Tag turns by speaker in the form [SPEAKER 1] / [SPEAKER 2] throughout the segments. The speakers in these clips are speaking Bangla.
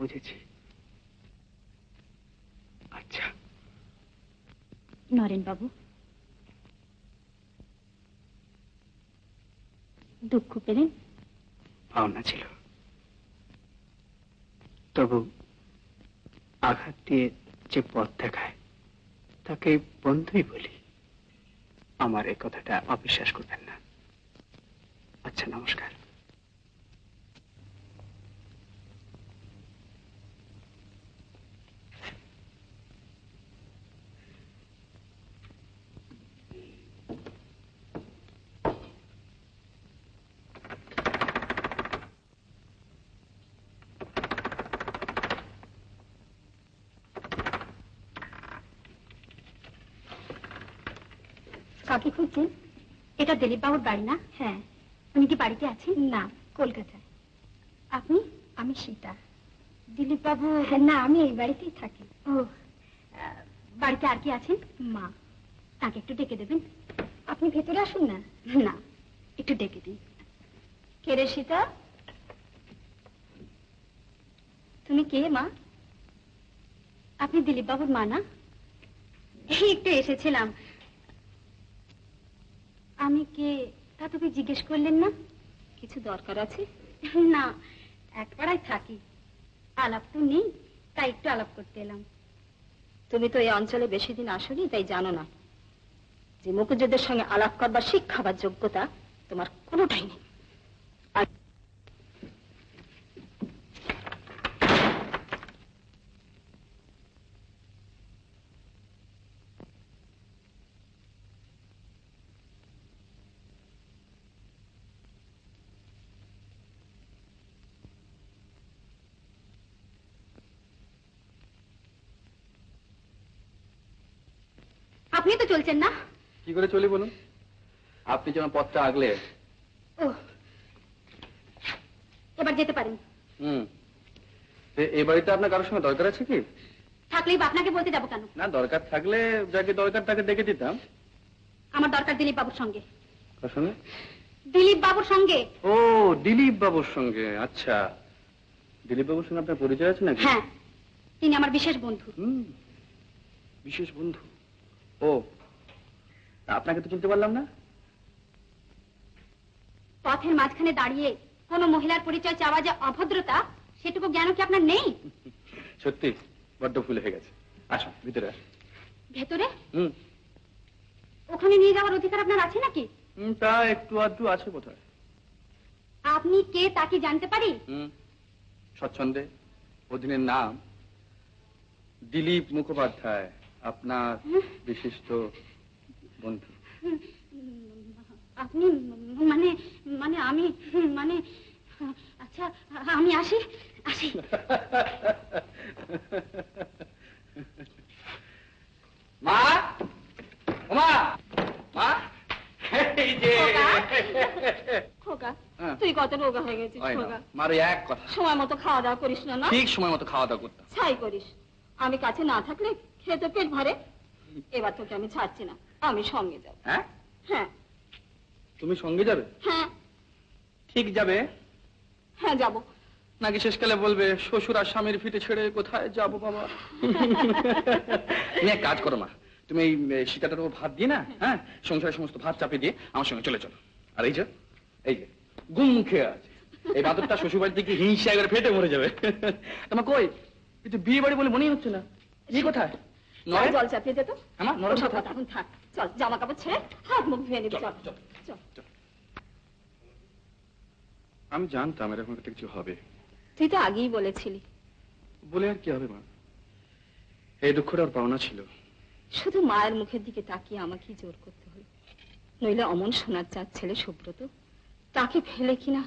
[SPEAKER 1] বুঝেছি। আচ্ছা
[SPEAKER 2] নরেন বাবু, দুঃখ পেলেন?
[SPEAKER 1] পাওনা ছিল, তবু আঘাত দিয়ে যে পথ দেখায় তাকে বন্ধুই বলি। আমার এই কথাটা অবিশ্বাস করবেন না। আচ্ছা, নমস্কার।
[SPEAKER 2] কাকে খুঁজছেন? এটা দিলীপ বাবুর বাড়ি না? হ্যাঁ। উনি কি বাড়িতে আছেন? না, কলকাতায়। আপনি? আমি সীতা। দিলীপ বাবু? না, আমি এই বাড়িতেই থাকি। ও, বাড়িতে আর কি আছেন? মা। তাকে একটু ডেকে দেবেন। আপনি ভেতরে আসুন না। না, একটু ডেকে দিন। কে রে সীতা? তুমি কে মা? আপনি দিলীপ বাবুর মা না? এই একটু এসেছিলাম। আমি কে তা তোকে জিজ্ঞেস করলেন না? কিছু দরকার আছে? না, এক পাড়ায় থাকি, আলাপ তো নেই, তাই একটু আলাপ করতে এলাম। তুমি তো এই অঞ্চলে বেশি দিন আসোনি, তাই জানো না যে মুখুজ্জেদের সঙ্গে আলাপ করবার শিক্ষাবার যোগ্যতা তোমার কোনোটাই নেই। আপনি তো চলছেন না?
[SPEAKER 3] কি করে চলি বলুন? আপনি যেমন পথটা আগলে।
[SPEAKER 2] ও, এবার যেতে পারেন।
[SPEAKER 3] এই বাড়িতে আপনার কারোর সঙ্গে দরকার আছে কি?
[SPEAKER 2] থাকলেই বা আপনাকে বলতে যাবো কেন?
[SPEAKER 3] না, দরকার থাকলে যাকে দরকার তাকে ডেকে দিতাম।
[SPEAKER 2] আমার দরকার দিলীপ বাবুর সঙ্গে।
[SPEAKER 3] কার সঙ্গে?
[SPEAKER 2] দিলীপ বাবুর সঙ্গে।
[SPEAKER 3] ও, দিলীপ বাবুর সঙ্গে। আচ্ছা, দিলীপ বাবুর সঙ্গে আপনার পরিচয় আছে নাকি?
[SPEAKER 2] হ্যাঁ, তিনি আমার বিশেষ বন্ধু।
[SPEAKER 3] বিশেষ বন্ধু? ও, আপনাকে তো চিনতে পারলাম না।
[SPEAKER 2] পথের মাঝখানে দাঁড়িয়ে কোন মহিলার পরিচয় চাওয়া যে অভদ্রতা, সেটুকু জ্ঞান কি আপনার নেই?
[SPEAKER 3] সত্যি বড্ড ভুল হয়ে গেছে। আসুন ভিতরে আসুন।
[SPEAKER 2] ভেতরে? ওখানে নিয়ে যাওয়ার অধিকার আপনার আছে নাকি?
[SPEAKER 3] তা একটু আধটু আছে বোধহয়।
[SPEAKER 2] আপনি কে তা কি জানতে পারি?
[SPEAKER 3] স্বচ্ছন্দে অধীনের নাম দিলীপ মুখোপাধ্যায়, আপনার বিশিষ্ট বন্ধু।
[SPEAKER 2] আপনি মানে মানে আমি মানে আচ্ছা, আমি আসি আসি।
[SPEAKER 3] মা, মা, মা, এই যে
[SPEAKER 2] খোকা, তুই কত রোগা হয়ে গেছিস খোকা।
[SPEAKER 3] মারে এক কথা,
[SPEAKER 2] সময় মতো খাওয়া দাওয়া করিস না? না,
[SPEAKER 3] ঠিক সময় মতো খাওয়া দাওয়া করতাম।
[SPEAKER 2] ছাই করিস। আমি কাছে না থাকলে খেতে পেট ভরে। এবার তোকে আমি ছাড়ছি না, আমি সঙ্গে যাব।
[SPEAKER 3] হ্যাঁ
[SPEAKER 2] হ্যাঁ।
[SPEAKER 3] তুমি সঙ্গে যাবে?
[SPEAKER 2] হ্যাঁ।
[SPEAKER 3] ঠিক যাবে?
[SPEAKER 2] হ্যাঁ যাব।
[SPEAKER 3] নাকি শেষকালে বলবে শ্বশুর আর স্বামীর ফিটে ছেড়ে কোথায় যাবো বাবা? তুমি এক কাজ করো মা, তুমি এই সীতাটার উপর ভাত দিয়ে না, হ্যাঁ, সংসারের সমস্ত ভাত চাপিয়ে দিয়ে আমার সঙ্গে চলে চলো। আর এই যে গুম খেয়ে আছে এই বাদরটা শ্বশুর বাড়ি থেকে হিংসা করে ফেটে মরে যাবে। তোমার কই একটু বিয়ে বাড়ি বলে মনেই হচ্ছে না। এই কোথায় নয়
[SPEAKER 2] জল চাপিয়ে যেত
[SPEAKER 3] আমার নরম কথা।
[SPEAKER 2] এখন থাক, চল জামা কাপড় ছেড়ে হাত মুখ ধুয়ে নিবি। চল চল চল।
[SPEAKER 3] আমি জানতাম এরকম একটা কিছু হবে।
[SPEAKER 2] তুই তো আগেই বলেছিলি।
[SPEAKER 3] বলে আর কি হবে মা, এই দুঃখটা ওর পাওনা ছিল।
[SPEAKER 2] শুধু মায়ের মুখের দিকে তাকিয়ে আমাকে জোর করতে হলো, নইলে অমন সোনার চাঁদ ছেলে সুব্রত, তাকে ফেলে কিনা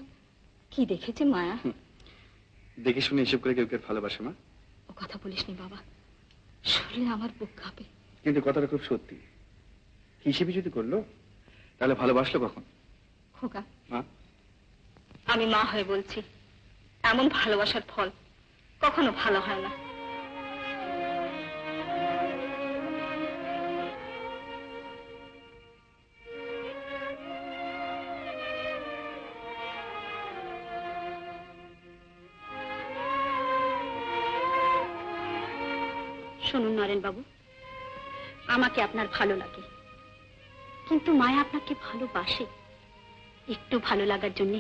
[SPEAKER 2] কি দেখেছে মায়া।
[SPEAKER 3] দেখে শুনে এসব করে কেউ কেউ ভালোবাসে মা?
[SPEAKER 2] ও কথা বলিসনি বাবা, শরীরে আমার বুক কাঁপে।
[SPEAKER 3] কিন্তু কথাটা খুব সত্যি। হিসেবে যদি করলো তাহলে ভালোবাসলো কখন?
[SPEAKER 2] খোকা,
[SPEAKER 3] মা,
[SPEAKER 2] আমি মা হয়ে বলছি, এমন ভালোবাসার ফল কখনো ভালো হয় না। শুনুন নরেন বাবু, আমাকে আপনার ভালো লাগে, কিন্তু মায়া আপনাকে ভালোবাসে। একটু ভালো লাগার জন্য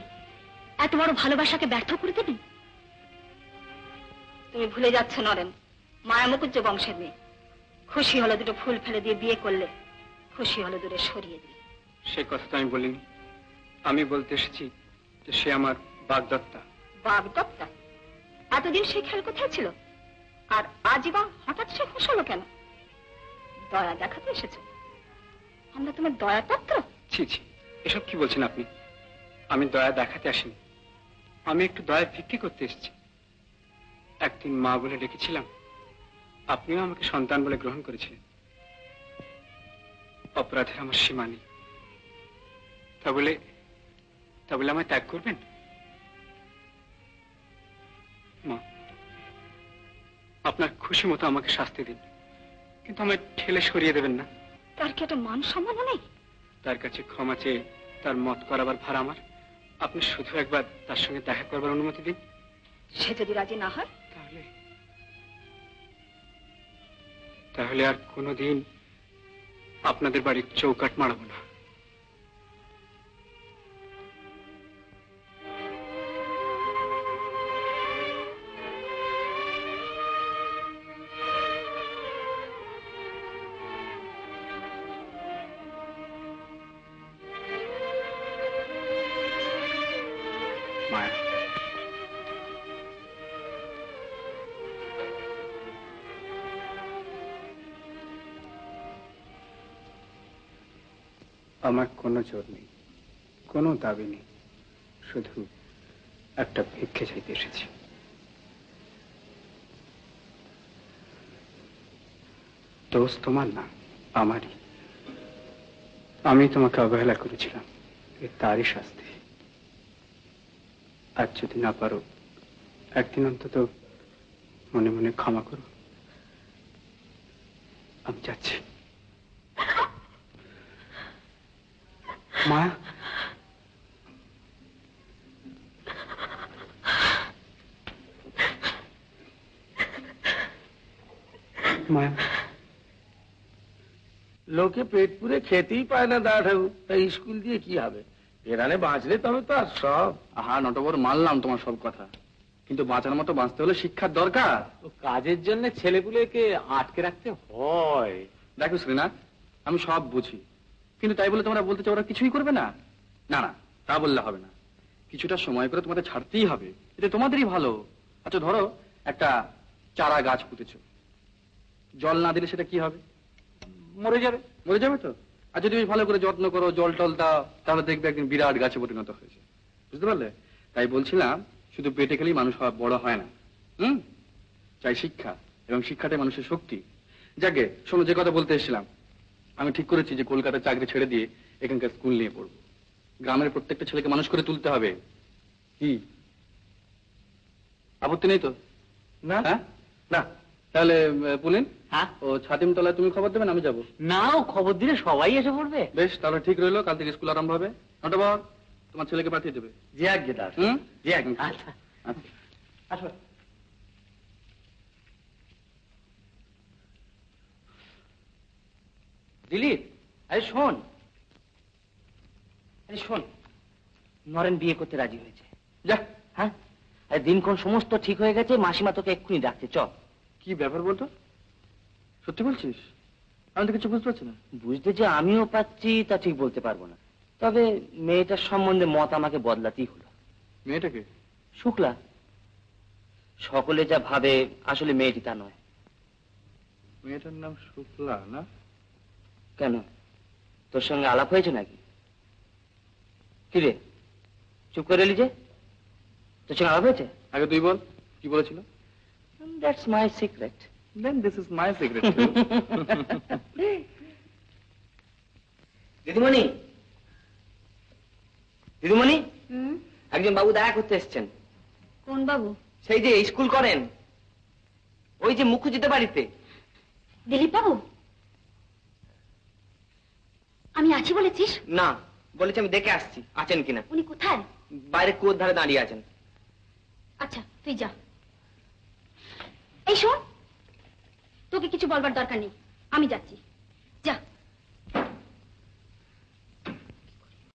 [SPEAKER 2] এত বড় ভালোবাসাকে ব্যর্থ করে দেবেন? তুমি ভুলে যাচ্ছ নরেন, মায়া মুকুজ্জ বংশের মেয়ে। খুশি হলো দুটো ফুল ফেলে দিয়ে বিয়ে করলে, খুশি হলো দূরে সরিয়ে দিয়ে।
[SPEAKER 1] সে কথা তো আমি বলিনি। আমি বলতে এসেছি যে সে আমার বাগদত্তা।
[SPEAKER 2] বাগদত্তা? এতদিন সে খেয়াল কোথায় ছিল? আর আজই বা হঠাৎ সে খুশ হলো কেন? দয়া দেখাতে এসেছে? আমরা তোমার দয়া পাত্র?
[SPEAKER 1] ছি ছি, এসব কি বলছেন আপনি? আমি দয়া দেখাতে আসিনি, আমি একটু দয়া ভিক্ষে করতে এসেছি। একদিন মা বলে ডেকেছিলাম, আপনিও আমাকে সন্তান বলে গ্রহণ করেছিলেন। অপরাধের আমার সীমা নেই। তা বলে আমায় ত্যাগ করবেন? মা, আপনার খুশি মতো আমাকে শাস্তি দিন, কিন্তু আমায় ঠেলে সরিয়ে দেবেন না।
[SPEAKER 2] তার কি একটা মান সম্মান নেই?
[SPEAKER 1] তার কাছে ক্ষমা চেয়ে তার মত করাবার ভার আমার। আপনি শুধু একবার তার সঙ্গে দেখা করবার অনুমতি দিন।
[SPEAKER 2] সে যদি রাজি না হয়?
[SPEAKER 1] তাহলে আর কোনোদিন আপনাদের বাড়ির চৌকাঠ মারাবো না। মায়া, আমার কোনো জোর নেই, কোনো দাবি নেই, শুধু একটা ভিক্ষে চাইতে এসেছি। দোষ তোমার না, আমারই। আমি তোমাকে অবহেলা করেছিলাম, তারই শাস্তি। আজ যদি না পারো, একদিন অন্তত মনে মনে ক্ষমা করো। আমি যাচ্ছি। মায়া, মায়া,
[SPEAKER 4] লোকে পেট পুরে খেতেই পায় না দাদা ঠাকুর, তাই স্কুল দিয়ে কি হবে? এরানে বাঁচলে তবে তো আর সব।
[SPEAKER 3] আহা নটবর, মানলাম তোমার সব কথা, কিন্তু বাঁচার মতো বাঁচতে হলে শিক্ষার দরকার।
[SPEAKER 5] কাজের জন্য ছেলেগুলোকে আটকে রাখতে হয়।
[SPEAKER 3] দেখো শ্রীনাথ, আমি সব বুঝি, কিন্তু তাই বলে তোমরা বলতে চাও ওরা কিছুই করবে না? না না, তা বললে হবে না। কিছুটা সময় করে তোমাদের ছাড়তেই হবে, এটা তোমাদেরই ভালো। আচ্ছা ধরো একটা চারা গাছ পুঁতেছো, জল না দিলে সেটা কি হবে?
[SPEAKER 5] মরে যাবে।
[SPEAKER 3] মরে যাবে তো। আর যদি ভালো করে যত্ন করো, জল টল দাও, তাহলে দেখবে একদিন বিরাট গাছে পরিণত হয়েছে। বুঝতে পারলে? তাই বলছিলাম, শুধু পেটে খেলেই মানুষ বড় হয় না। চাই শিক্ষা, এবং শিক্ষাটাই মানুষের শক্তি। যাকে শোনো, যে কথা বলতে এসেছিলাম, আমি ঠিক করেছি যে কলকাতার চাকরি ছেড়ে দিয়ে এখানকার স্কুল নিয়ে পড়বো। গ্রামের প্রত্যেকটা ছেলেকে মানুষ করে তুলতে হবে। কি আপত্তি নেই তো?
[SPEAKER 5] না
[SPEAKER 3] হ্যাঁ, না তাহলে পুলিন,
[SPEAKER 5] হ্যাঁ,
[SPEAKER 3] ও ছাতিম তলায় তুমি খবর দেবেন, আমি যাবো।
[SPEAKER 5] না, ও খবর দিলে সবাই এসে পড়বে।
[SPEAKER 3] বেশ, তাহলে ঠিক রইলো, কাল থেকে স্কুল আরম্ভ হবে। নটবর, তোমার ছেলেকে পাঠিয়ে দেবে।
[SPEAKER 5] জি আজ্ঞে দাদা।
[SPEAKER 3] জি আজ্ঞে।
[SPEAKER 5] আচ্ছা
[SPEAKER 3] আচ্ছা।
[SPEAKER 5] আসো। দিলীপ, আরে শোন, নরেন বিয়ে করতে রাজি হয়েছে।
[SPEAKER 3] যা।
[SPEAKER 5] হ্যাঁ, আরে দিনক্ষণ সমস্ত ঠিক হয়ে গেছে, মাসিমা তোকে এক্ষুনি ডাকছে, চল।
[SPEAKER 3] কি ব্যাপার বলতো? সত্যি বলছিস? আমি তো কিছু বুঝতে পারছি না।
[SPEAKER 5] বুঝতে যে আমিও পাচ্ছি তা ঠিক বলতে পারবো না, তবে মেয়েটার সম্বন্ধে মত আমাকে বদলাতেই হলো।
[SPEAKER 3] মেয়েটাকে?
[SPEAKER 5] শুক্লা। সকলে যা ভাবে, আসলে মেয়েটি তা নয়।
[SPEAKER 3] মেয়েটার নাম শুক্লা না?
[SPEAKER 5] কেন, তোর সঙ্গে আলাপ হয়েছে নাকি? কি রে, চুপ করে এলি যে? তোর সঙ্গে আলাপ হয়েছে?
[SPEAKER 3] আগে তুই বল, কি বলেছিল?
[SPEAKER 5] That's my secret.
[SPEAKER 3] Then this is my secret.
[SPEAKER 5] দিদিমণি, দিদিমণি, একজন বাবু দেখা করতে এসেছেন।
[SPEAKER 2] কোন বাবু?
[SPEAKER 5] সেই যে স্কুল করেন, ওই যে মুখুজিতে বাড়িতে।
[SPEAKER 2] দিলীপ বাবু? আমি আছি বলেছিস?
[SPEAKER 5] না, বলেছি আমি দেখে আসছি আছেন কিনা।
[SPEAKER 2] উনি কোথায়?
[SPEAKER 5] বাইরে কুয়োর ধারে দাঁড়িয়ে আছেন।
[SPEAKER 2] আচ্ছা, তুই যা। এই শোন, তোকে কিছু বলবার দরকার নেই, আমি যাচ্ছি।